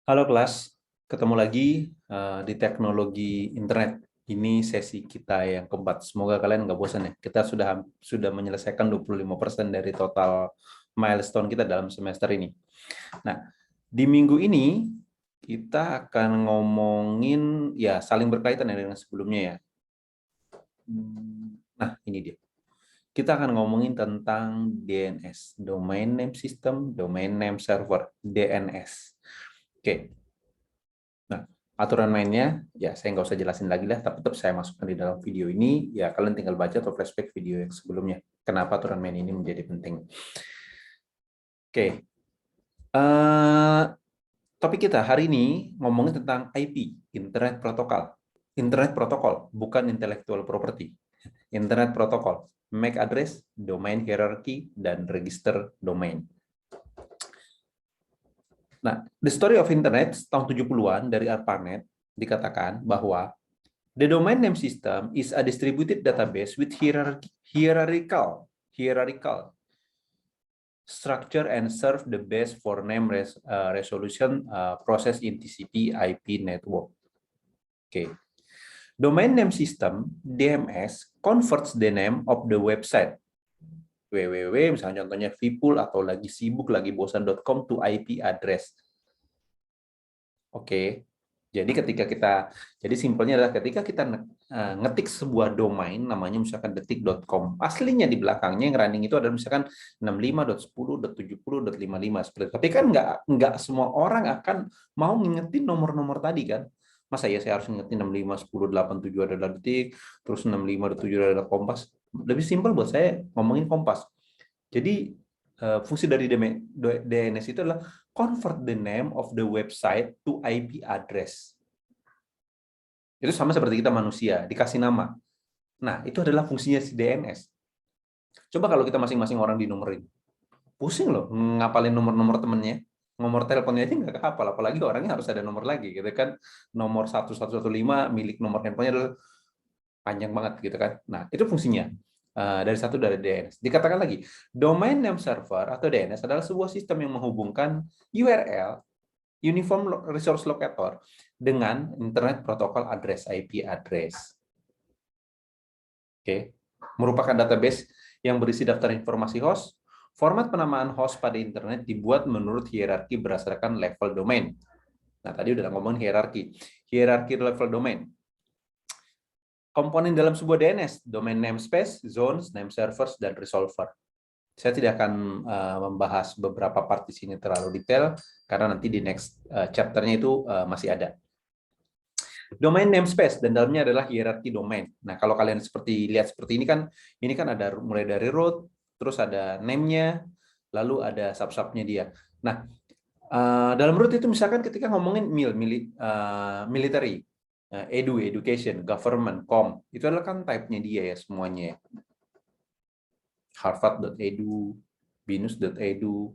Halo kelas, ketemu lagi di teknologi internet. Ini sesi kita yang keempat. Semoga kalian nggak bosan ya. Kita sudah menyelesaikan 25% dari total milestone kita dalam semester ini. Nah, di minggu ini kita akan ngomongin ya saling berkaitan ya dengan sebelumnya ya. Nah, ini dia. Kita akan ngomongin tentang DNS, Domain Name System, Domain Name Server, DNS. Oke. Nah, aturan mainnya, ya saya nggak usah jelasin lagi lah, tapi tetap saya masukkan di dalam video ini, ya kalian tinggal baca atau flashback video yang sebelumnya. Kenapa aturan main ini menjadi penting. Oke, topik kita hari ini ngomongin tentang IP, Internet Protocol. Internet Protocol, bukan intellectual property. Internet Protocol, MAC address, domain hierarchy, dan register domain. Nah, The Story of Internet tahun 70-an dari ARPANET dikatakan bahwa the domain name system is a distributed database with hierarchical structure and serve the best for name resolution process in TCP/IP network. Okay. Domain name system (DNS) converts the name of the website www, misalnya contohnya vpool atau lagi sibuk lagi bosan.com to IP address. Oke. Jadi simpelnya adalah ketika kita ngetik sebuah domain namanya misalkan detik.com, aslinya di belakangnya yang running itu adalah misalkan 65.10.70.55 seperti itu. Tapi kan nggak semua orang akan mau ngingetin nomor-nomor tadi kan. Masa ya saya harus ngingetin 65.10.87 adalah detik, terus 65.7 adalah kompas. Lebih simpel buat saya ngomongin kompas. Jadi fungsi dari DNS itu adalah convert the name of the website to IP address. Itu sama seperti kita manusia, dikasih nama. Nah, itu adalah fungsinya si DNS. Coba kalau kita masing-masing orang dinomorin. Pusing loh, ngapalin nomor-nomor temennya. Nomor teleponnya aja nggak kehafal, apalagi orangnya harus ada nomor lagi, gitu kan. Nomor 1115 milik nomor handphonenya adalah panjang banget, gitu kan. Nah, itu fungsinya. Dari DNS. Dikatakan lagi, Domain Name Server atau DNS adalah sebuah sistem yang menghubungkan URL, Uniform Resource Locator, dengan Internet Protocol Address, IP address. Oke. Merupakan database yang berisi daftar informasi host. Format penamaan host pada internet dibuat menurut hierarki berdasarkan level domain. Nah, tadi udah ngomongin hierarki level domain. Komponen dalam sebuah DNS, domain namespace, zones, name servers, dan resolver. Saya tidak akan membahas beberapa part di sini terlalu detail, karena nanti di next chapter-nya itu masih ada. Domain namespace, dan dalamnya adalah hierarki domain. Nah, kalau kalian lihat seperti ini kan ada mulai dari root, terus ada name-nya, lalu ada sub-subnya dia. Nah, dalam root itu misalkan ketika ngomongin military, education, government, com, itu adalah kan type-nya dia ya semuanya. Harvard.edu, binus.edu,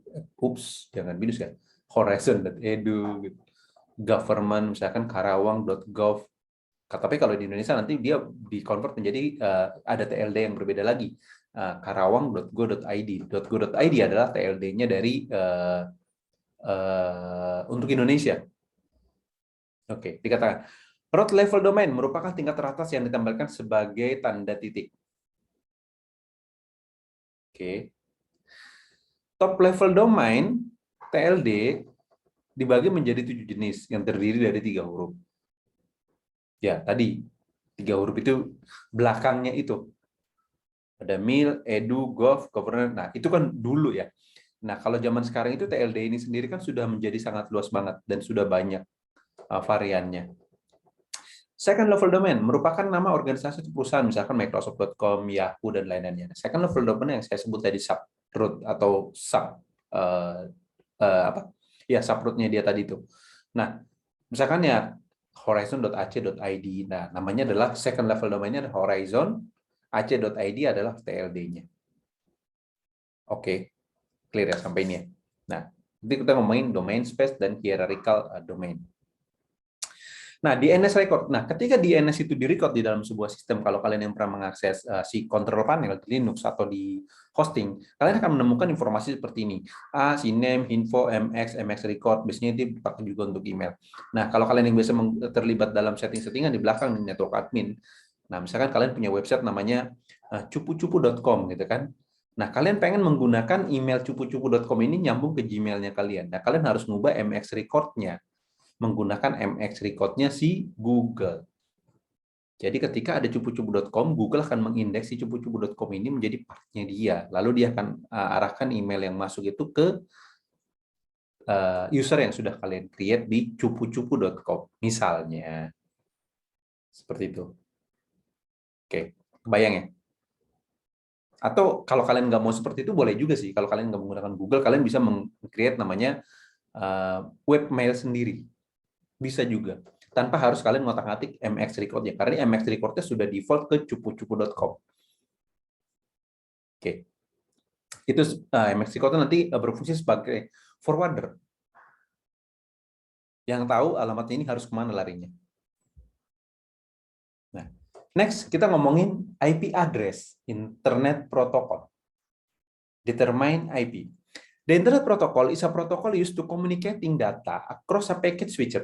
jangan binus ya, horizon.edu, gitu. Government, misalkan karawang.gov. Tapi kalau di Indonesia nanti dia di-convert menjadi ada TLD yang berbeda lagi. Karawang.go.id. .go.id adalah TLD-nya dari untuk Indonesia. Oke, dikatakan root level domain merupakan tingkat teratas yang ditambahkan sebagai tanda titik. Oke. Top level domain TLD dibagi menjadi 7 jenis yang terdiri dari 3 huruf. Ya, tadi 3 huruf itu belakangnya itu. Ada mil, edu, gov, government. Nah, itu kan dulu ya. Nah, kalau zaman sekarang itu TLD ini sendiri kan sudah menjadi sangat luas banget dan sudah banyak variannya. Second level domain merupakan nama organisasi perusahaan, misalkan Microsoft.com, Yahoo, dan lain-lainnya. Second level domain yang saya sebut tadi subroot atau subrootnya dia tadi itu. Nah, misalkan ya horizon.ac.id. Nah, namanya adalah second level domainnya Horizon, ac.id adalah TLD-nya. Oke, clear ya sampai ini ya. Nah, nanti kita ngomongin domain space dan hierarchical domain. Nah, DNS record. Nah, ketika DNS itu direcord di dalam sebuah sistem, kalau kalian yang pernah mengakses si control panel di Linux atau di hosting, kalian akan menemukan informasi seperti ini. Si name, info, MX record, biasanya itu dipakai juga untuk email. Nah, kalau kalian yang biasa terlibat dalam setting-settingan di belakang di network admin, nah, misalkan kalian punya website namanya cupu-cupu.com gitu kan. Nah, kalian pengen menggunakan email cupu-cupu.com ini nyambung ke Gmail-nya kalian. Nah, kalian harus ngubah MX record-nya menggunakan MX record-nya si Google. Jadi ketika ada cupu-cupu.com, Google akan mengindeks si cupu-cupu.com ini menjadi partnya dia. Lalu dia akan arahkan email yang masuk itu ke user yang sudah kalian create di cupu-cupu.com. Misalnya. Seperti itu. Oke, kebayang ya? Atau kalau kalian nggak mau seperti itu, boleh juga sih. Kalau kalian nggak menggunakan Google, kalian bisa meng-create namanya webmail sendiri. Bisa juga. Tanpa harus kalian ngotak-ngatik MX record-nya. Karena MX record-nya sudah default ke cupu-cupu.com. Oke. Itu MX record-nya nanti berfungsi sebagai forwarder. Yang tahu alamatnya ini harus kemana larinya. Nah, next kita ngomongin IP address, Internet Protocol. Determine IP. The Internet Protocol is a protocol used to communicating data across a packet switch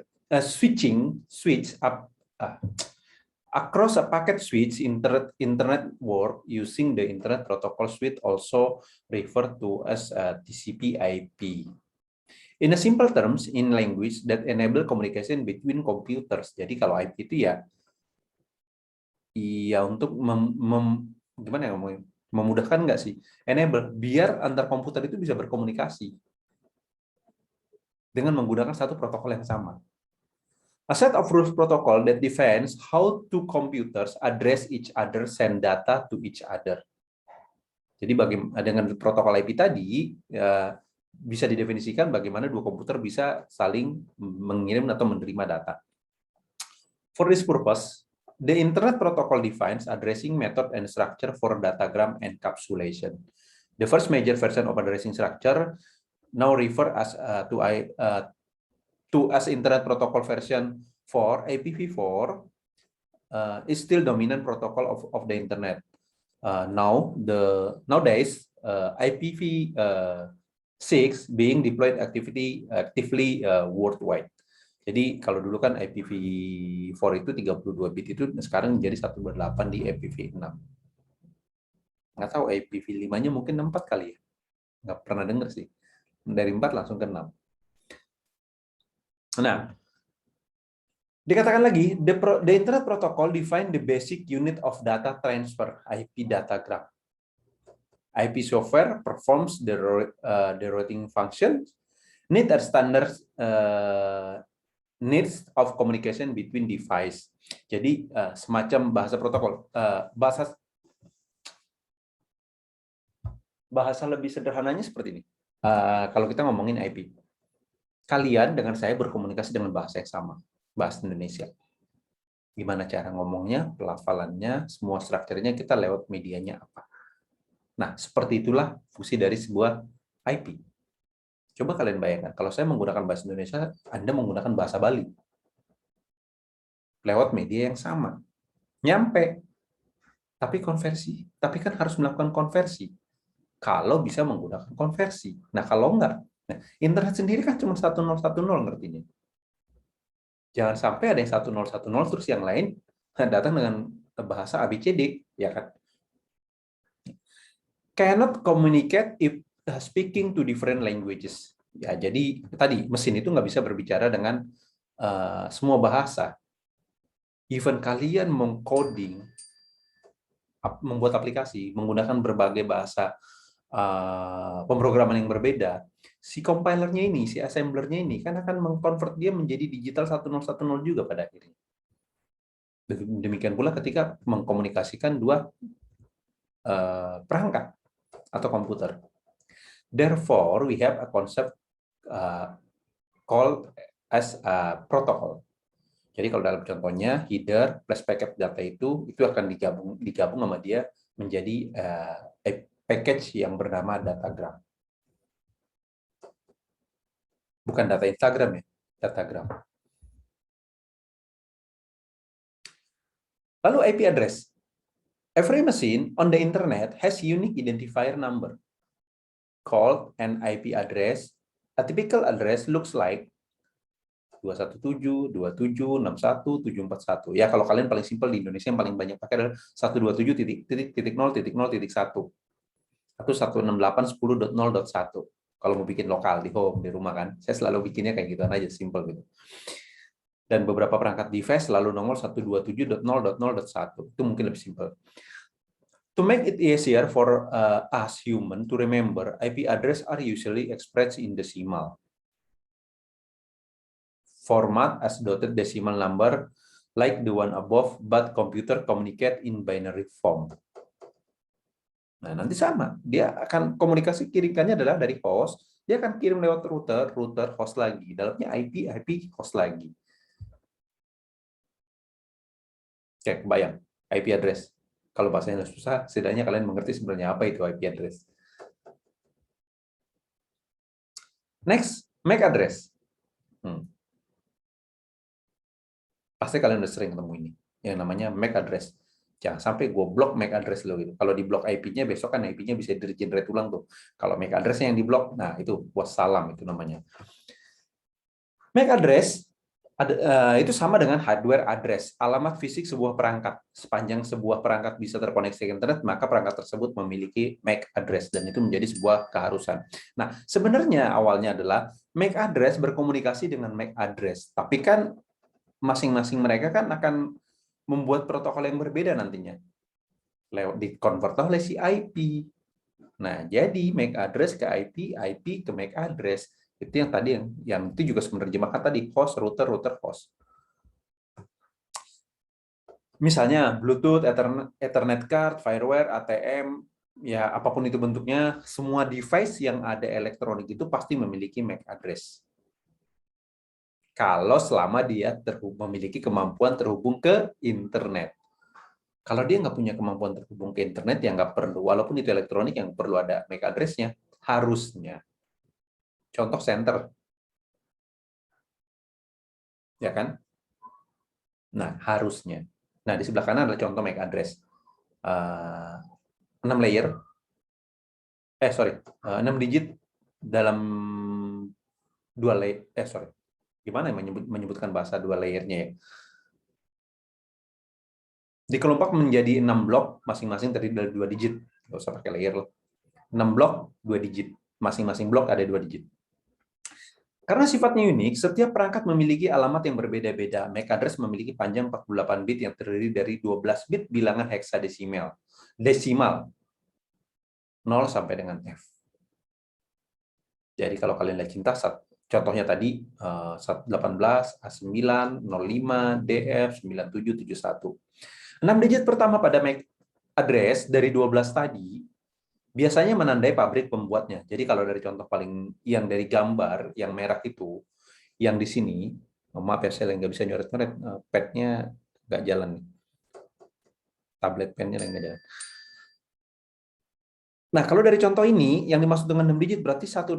across a packet switch internet work using the Internet Protocol Suite, also referred to as TCP/IP. In a simple terms, in language that enable communication between computers. Jadi kalau IP itu ya untuk gimana ya ngomongin? Memudahkan nggak sih? Enable, biar antar komputer itu bisa berkomunikasi dengan menggunakan satu protokol yang sama. A set of rules protocol that defines how two computers address each other, send data to each other. Jadi dengan protokol IP tadi bisa didefinisikan bagaimana dua komputer bisa saling mengirim atau menerima data. For this purpose, the Internet Protocol defines addressing method and structure for datagram encapsulation. The first major version of addressing structure now refer as as Internet Protocol version 4, IPv4 is still dominant protocol of the Internet. Nowadays, IPv6 being deployed actively worldwide. Jadi kalau dulu kan IPv4 itu 32 bit itu sekarang menjadi 128 di IPv6. Nggak tahu IPv5-nya mungkin 4 kali ya. Nggak pernah dengar sih. Dari 4 langsung ke 6. Nah, dikatakan lagi, the Internet Protocol define the basic unit of data transfer, IP datagram. IP software performs the routing function, need a standard needs of communication between device. Jadi semacam bahasa protokol, bahasa lebih sederhananya seperti ini. Kalau kita ngomongin IP, kalian dengan saya berkomunikasi dengan bahasa yang sama, bahasa Indonesia. Gimana cara ngomongnya, pelafalannya, semua strukturnya kita lewat medianya apa. Nah, seperti itulah fungsi dari sebuah IP. Coba kalian bayangkan, kalau saya menggunakan bahasa Indonesia, Anda menggunakan bahasa Bali. Lewat media yang sama. Nyampe. Tapi konversi. Tapi kan harus melakukan konversi. Kalau bisa menggunakan konversi. Nah, kalau enggak. Nah, internet sendiri kan cuma 1010 ngertinya. Jangan sampai ada yang 1010 terus yang lain datang dengan bahasa ABCD, ya kan? Cannot communicate if speaking to different languages. Ya, jadi tadi mesin itu nggak bisa berbicara dengan semua bahasa. Even kalian mengcoding, membuat aplikasi menggunakan berbagai bahasa pemrograman yang berbeda, si compilernya ini, si assemblernya ini kan akan mengkonvert dia menjadi digital 1010 juga pada akhirnya. Demikian pula ketika mengkomunikasikan dua perangkat atau komputer. Therefore, we have a concept called as a protocol. Jadi kalau dalam contohnya header plus packet data itu akan digabung sama dia menjadi package yang bernama datagram. Bukan data Instagram ya, datagram. Lalu IP address. Every machine on the internet has unique identifier number called an IP address. A typical address looks like 217.276.741. Ya, kalau kalian paling simpel di Indonesia yang paling banyak pakai adalah 127.0.0.1 atau 168.10.0.1. Kalau mau bikin lokal di home, di rumah kan. Saya selalu bikinnya kayak gitu aja, simple gitu. Dan beberapa perangkat device selalu nomor 127.0.0.1. Itu mungkin lebih simple. To make it easier for us human to remember, IP address are usually expressed in decimal format as dotted decimal number like the one above, but computer communicate in binary form. Nah, nanti sama. Dia akan komunikasi kirimkannya adalah dari host, dia akan kirim lewat router, host lagi. Dalamnya IP, host lagi. Oke, kebayang. IP address. Kalau bahasanya susah, setidaknya kalian mengerti sebenarnya apa itu IP address. Next, MAC address. Pasti kalian udah sering ketemu ini. Yang namanya MAC address. Jangan sampai gue blok MAC address lo gitu. Kalau di blok IP-nya, besok kan IP-nya bisa di-generate ulang tuh. Kalau MAC address-nya yang di blok, nah itu wassalam itu namanya. MAC address itu sama dengan hardware address, alamat fisik sebuah perangkat. Sepanjang sebuah perangkat bisa terkoneksi ke internet, maka perangkat tersebut memiliki MAC address, dan itu menjadi sebuah keharusan. Nah, sebenarnya awalnya adalah MAC address berkomunikasi dengan MAC address, tapi kan masing-masing mereka kan akan membuat protokol yang berbeda nantinya. Lewat di-convert oleh si IP. Nah, jadi MAC address ke IP, IP ke MAC address. Itu yang tadi yang itu juga menerjemahkan tadi host, router, host. Misalnya Bluetooth, Ethernet card, fireware, ATM, ya apapun itu bentuknya, semua device yang ada elektronik itu pasti memiliki MAC address. Kalau selama dia memiliki kemampuan terhubung ke internet. Kalau dia nggak punya kemampuan terhubung ke internet, ya nggak perlu. Walaupun itu elektronik yang perlu ada MAC address-nya, harusnya. Contoh senter. Ya kan? Nah, harusnya. Nah, di sebelah kanan adalah contoh MAC address. 6 layer. 6 digit dalam 2 layer. Gimana menyebutkan bahasa 2 layernya ya? Dikelompok menjadi 6 blok, masing-masing terdiri dari 2 digit. Nggak usah pakai layer loh. 6 blok, 2 digit. Masing-masing blok ada 2 digit. Karena sifatnya unik, setiap perangkat memiliki alamat yang berbeda-beda. MAC address memiliki panjang 48 bit yang terdiri dari 12 bit bilangan heksadesimal. Desimal. 0 sampai dengan F. Jadi kalau kalian lihat cinta, contohnya tadi 18, A9, 05, DF, 9771. 6 digit pertama pada MAC address dari 12 tadi biasanya menandai pabrik pembuatnya. Jadi kalau dari contoh paling yang dari gambar yang merah itu, yang di sini, maaf ya saya nggak bisa nyoret-nyoret, pad-nya nggak jalan nih. Tablet pen-nya nggak jalan. Nah, kalau dari contoh ini, yang dimaksud dengan 6 digit berarti 18,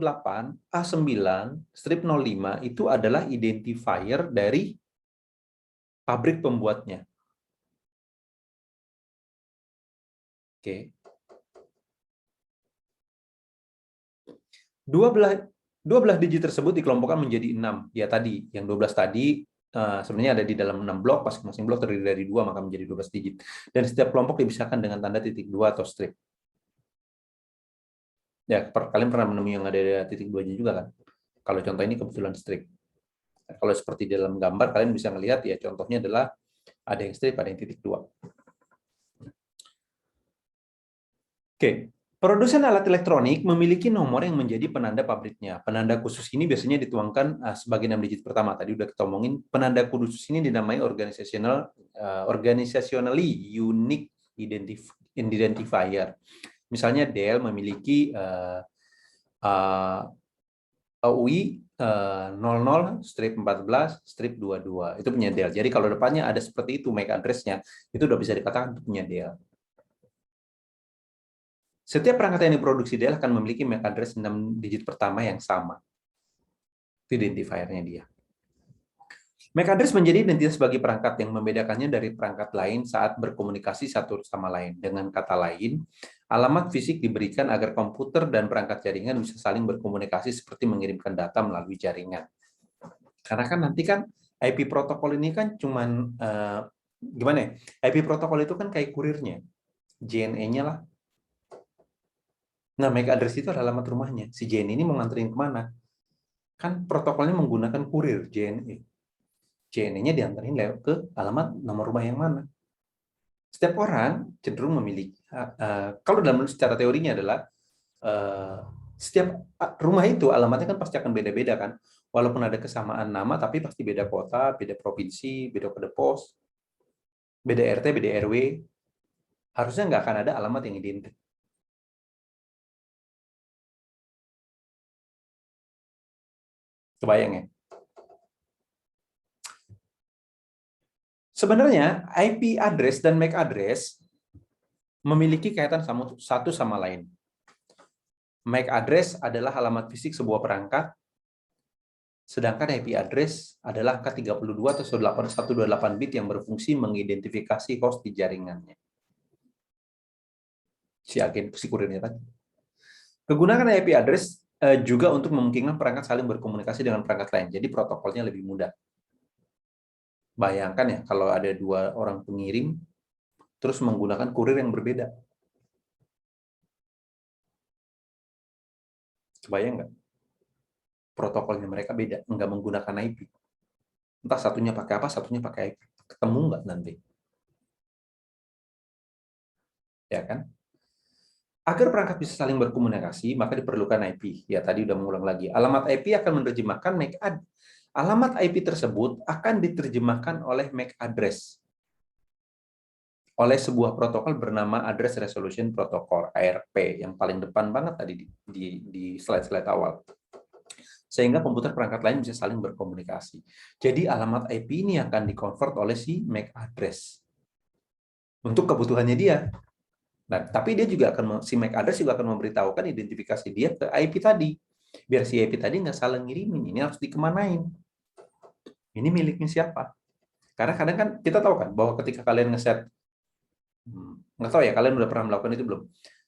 A9, strip 05 itu adalah identifier dari pabrik pembuatnya. Oke. 12 digit tersebut dikelompokkan menjadi 6. Ya tadi, yang 12 tadi sebenarnya ada di dalam 6 blok, masing-masing blok terdiri dari 2, maka menjadi 12 digit. Dan setiap kelompok dipisahkan dengan tanda titik 2 atau strip. Ya, kalian pernah menemui yang ada titik 2-nya juga kan? Kalau contoh ini kebetulan strip. Kalau seperti dalam gambar, kalian bisa melihat ya contohnya adalah ada yang strip, ada yang titik 2. Oke. Produsen alat elektronik memiliki nomor yang menjadi penanda pabriknya. Penanda khusus ini biasanya dituangkan sebagai 6 digit pertama. Tadi udah kita omongin, penanda khusus ini dinamai organizationally unique identifier. Misalnya Dell memiliki UI 00/14/22. Itu punya Dell. Jadi kalau depannya ada seperti itu MAC address-nya, itu udah bisa dikatakan punya Dell. Setiap perangkat yang diproduksi Dell akan memiliki MAC address 6 digit pertama yang sama. Itu identifier-nya dia. MAC address menjadi identitas bagi perangkat yang membedakannya dari perangkat lain saat berkomunikasi satu sama lain. Dengan kata lain, alamat fisik diberikan agar komputer dan perangkat jaringan bisa saling berkomunikasi seperti mengirimkan data melalui jaringan. Karena kan nanti kan IP protokol ini kan cuman gimana ya? IP protokol itu kan kayak kurirnya, JNE-nya lah. Nah, MAC address itu adalah alamat rumahnya. Si JNE ini mau nganterin kemana? Kan protokolnya menggunakan kurir JNE. JNE-nya diantarin lewat ke alamat nomor rumah yang mana. Setiap orang cenderung memiliki, kalau dalam secara teorinya adalah setiap rumah itu alamatnya kan pasti akan beda-beda kan. Walaupun ada kesamaan nama, tapi pasti beda kota, beda provinsi, beda kode pos, beda RT, beda RW. Harusnya nggak akan ada alamat yang identik. Kebayang ya? Sebenarnya IP address dan MAC address memiliki kaitan satu sama lain. MAC address adalah alamat fisik sebuah perangkat, sedangkan IP address adalah angka 32 atau 128 bit yang berfungsi mengidentifikasi host di jaringannya. Si kurirnya tadi. Kegunaan IP address juga untuk memungkinkan perangkat saling berkomunikasi dengan perangkat lain. Jadi protokolnya lebih mudah. Bayangkan ya, kalau ada dua orang pengirim, terus menggunakan kurir yang berbeda. Kebayang nggak? Protokolnya mereka beda, nggak menggunakan IP. Entah satunya pakai apa, satunya pakai IP. Ketemu nggak nanti? Ya kan? Agar perangkat bisa saling berkomunikasi, maka diperlukan IP. Ya, tadi udah mengulang lagi. Alamat IP akan menerjemahkan MAC address. Alamat IP tersebut akan diterjemahkan oleh MAC address oleh sebuah protokol bernama Address Resolution Protocol, ARP, yang paling depan banget tadi di slide-slide awal. Sehingga komputer perangkat lain bisa saling berkomunikasi. Jadi alamat IP ini akan di-convert oleh si MAC address untuk kebutuhannya dia. Nah, tapi dia juga akan, si MAC address juga akan memberitahukan identifikasi dia ke IP tadi. Biar si IP tadi nggak salah ngirimin, ini harus dikemanain. Ini miliknya siapa? Karena kadang kan kita tahu kan bahwa ketika kalian ngeset, nggak tahu ya kalian udah pernah melakukan itu belum?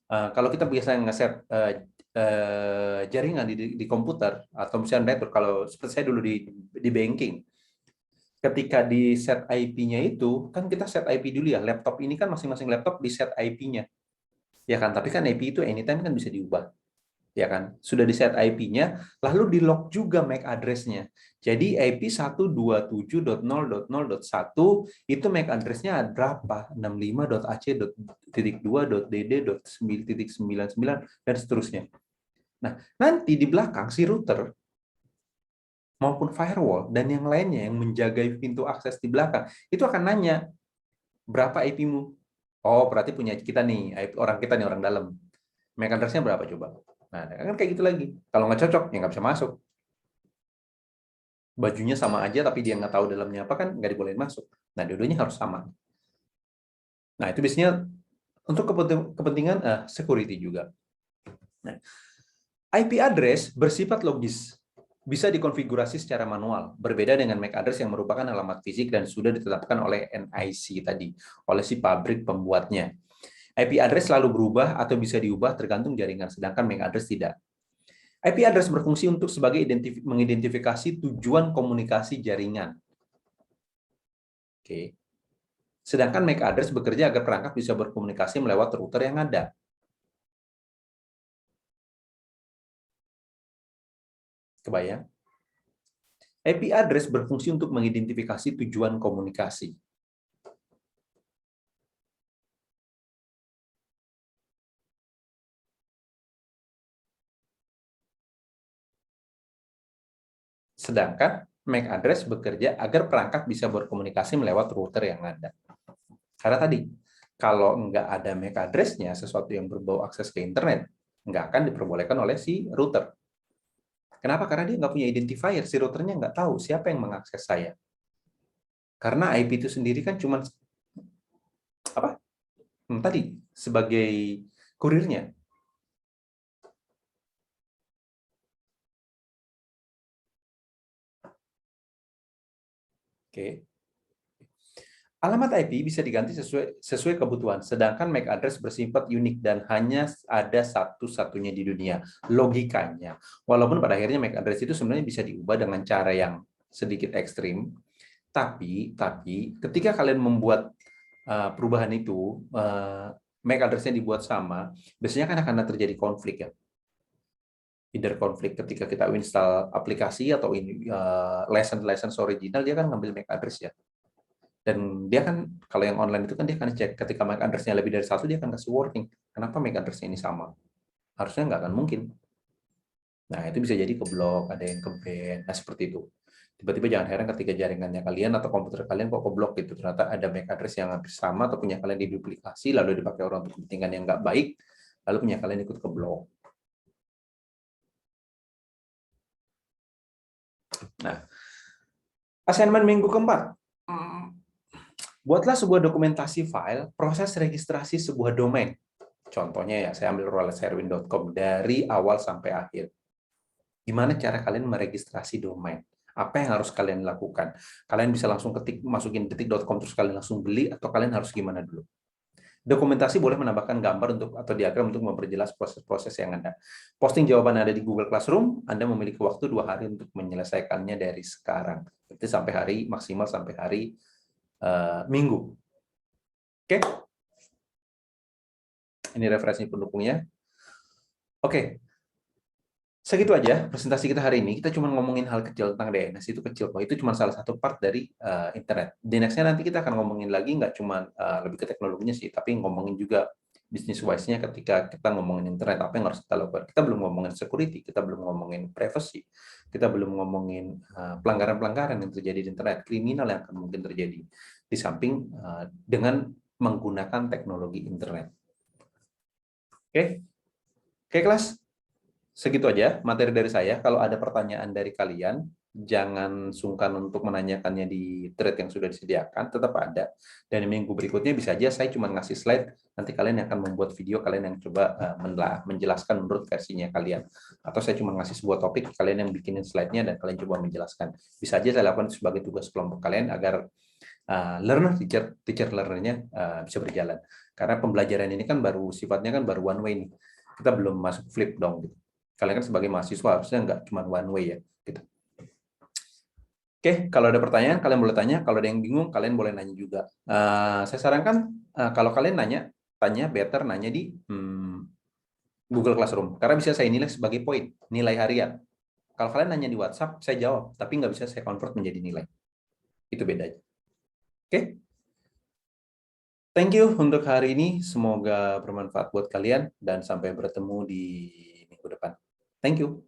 Kalau kita biasa ngeset jaringan di komputer atau misalnya network, kalau seperti saya dulu di banking, ketika di set IP-nya itu kan kita set IP dulu ya. Laptop ini kan masing-masing laptop di set IP-nya. Ya kan, tapi kan IP itu anytime kan bisa diubah. Ya kan, sudah di set IP-nya, lalu di lock juga MAC address-nya. Jadi IP 127.0.0.1 itu MAC address-nya berapa? 65.ac.2.dd.9.99 dan seterusnya. Nah, nanti di belakang si router maupun firewall dan yang lainnya yang menjaga pintu akses di belakang itu akan nanya, berapa IP-mu? Oh, berarti punya kita nih, orang kita nih, orang dalam. MAC address-nya berapa coba? Nah, kan kayak gitu lagi. Kalau nggak cocok, ya nggak bisa masuk. Bajunya sama aja, tapi dia nggak tahu dalamnya apa, kan nggak dibolehin masuk. Nah, dua-duanya harus sama. Nah, itu biasanya untuk kepentingan security juga. Nah, IP address bersifat logis, bisa dikonfigurasi secara manual, berbeda dengan MAC address yang merupakan alamat fisik dan sudah ditetapkan oleh NIC tadi, oleh si pabrik pembuatnya. IP address selalu berubah atau bisa diubah tergantung jaringan, sedangkan MAC address tidak. IP address berfungsi untuk sebagai mengidentifikasi tujuan komunikasi jaringan. Oke. Sedangkan MAC address bekerja agar perangkat bisa berkomunikasi melewati router yang ada. Kebayang? IP address berfungsi untuk mengidentifikasi tujuan komunikasi. Sedangkan MAC address bekerja agar perangkat bisa berkomunikasi melewati router yang ada. Karena tadi, kalau nggak ada MAC address-nya, sesuatu yang berbau akses ke internet, nggak akan diperbolehkan oleh si router. Kenapa? Karena dia nggak punya identifier, si routernya nggak tahu siapa yang mengakses saya. Karena IP itu sendiri kan cuma apa? Tadi sebagai kurirnya. Oke. Alamat IP bisa diganti sesuai kebutuhan, sedangkan MAC address bersifat unik dan hanya ada satu-satunya di dunia. Logikanya, walaupun pada akhirnya MAC address itu sebenarnya bisa diubah dengan cara yang sedikit ekstrim, tapi ketika kalian membuat perubahan itu, MAC address-nya dibuat sama, biasanya kan akan terjadi konflik ya. Either konflik ketika kita install aplikasi atau license original, dia kan ngambil MAC address ya. Dan dia kan, kalau yang online itu kan dia akan cek ketika MAC address-nya lebih dari satu, dia akan kasih warning. Kenapa MAC address-nya ini sama? Harusnya nggak akan mungkin. Nah, itu bisa jadi keblok, ada yang ke-ban, nah seperti itu. Tiba-tiba jangan heran ketika jaringannya kalian atau komputer kalian kok keblok gitu. Ternyata ada MAC address yang hampir sama atau punya kalian diduplikasi, lalu dipakai orang untuk kepentingan yang nggak baik, lalu punya kalian ikut keblok. Nah, assignment minggu keempat. Buatlah sebuah dokumentasi file proses registrasi sebuah domain. Contohnya ya, saya ambil royalserwin.com dari awal sampai akhir. Gimana cara kalian meregistrasi domain? Apa yang harus kalian lakukan? Kalian bisa langsung masukin detik.com terus kalian langsung beli, atau kalian harus gimana dulu? Dokumentasi boleh menambahkan gambar atau diagram untuk memperjelas proses-proses yang ada. Posting jawaban ada di Google Classroom, Anda memiliki waktu 2 hari untuk menyelesaikannya dari sekarang. Berarti sampai hari maksimal sampai hari Minggu. Oke? Ini referensi pendukungnya. Oke. Segitu aja presentasi kita hari ini. Kita cuma ngomongin hal kecil tentang DNS, itu kecil kok. Itu cuma salah satu part dari internet. Di next-nya nanti kita akan ngomongin lagi, nggak cuma lebih ke teknologinya sih, tapi ngomongin juga bisnis wise-nya ketika kita ngomongin internet, apa yang harus kita lakukan. Kita belum ngomongin security, kita belum ngomongin privacy, kita belum ngomongin pelanggaran-pelanggaran yang terjadi di internet, kriminal yang akan mungkin terjadi, di samping dengan menggunakan teknologi internet. Oke? Oke, kelas? Segitu aja materi dari saya. Kalau ada pertanyaan dari kalian, jangan sungkan untuk menanyakannya di thread yang sudah disediakan, tetap ada. Dan minggu berikutnya bisa aja saya cuma ngasih slide, nanti kalian akan membuat video, kalian yang coba menjelaskan menurut versinya kalian. Atau saya cuma ngasih sebuah topik, kalian yang bikinin slide-nya dan kalian coba menjelaskan. Bisa aja saya lakukan sebagai tugas kelompok kalian agar learner teacher learner-nya bisa berjalan. Karena pembelajaran ini kan baru sifatnya kan baru one way nih. Kita belum masuk flip dong gitu. Kalian kan sebagai mahasiswa harusnya nggak cuma one way ya. Gitu. Oke, kalau ada pertanyaan kalian boleh tanya. Kalau ada yang bingung kalian boleh nanya juga. Saya sarankan kalau kalian tanya better nanya di Google Classroom. Karena bisa saya nilai sebagai poin, nilai harian. Kalau kalian nanya di WhatsApp, saya jawab, tapi nggak bisa saya convert menjadi nilai. Itu bedanya. Oke? Thank you untuk hari ini. Semoga bermanfaat buat kalian dan sampai bertemu di minggu depan. Thank you.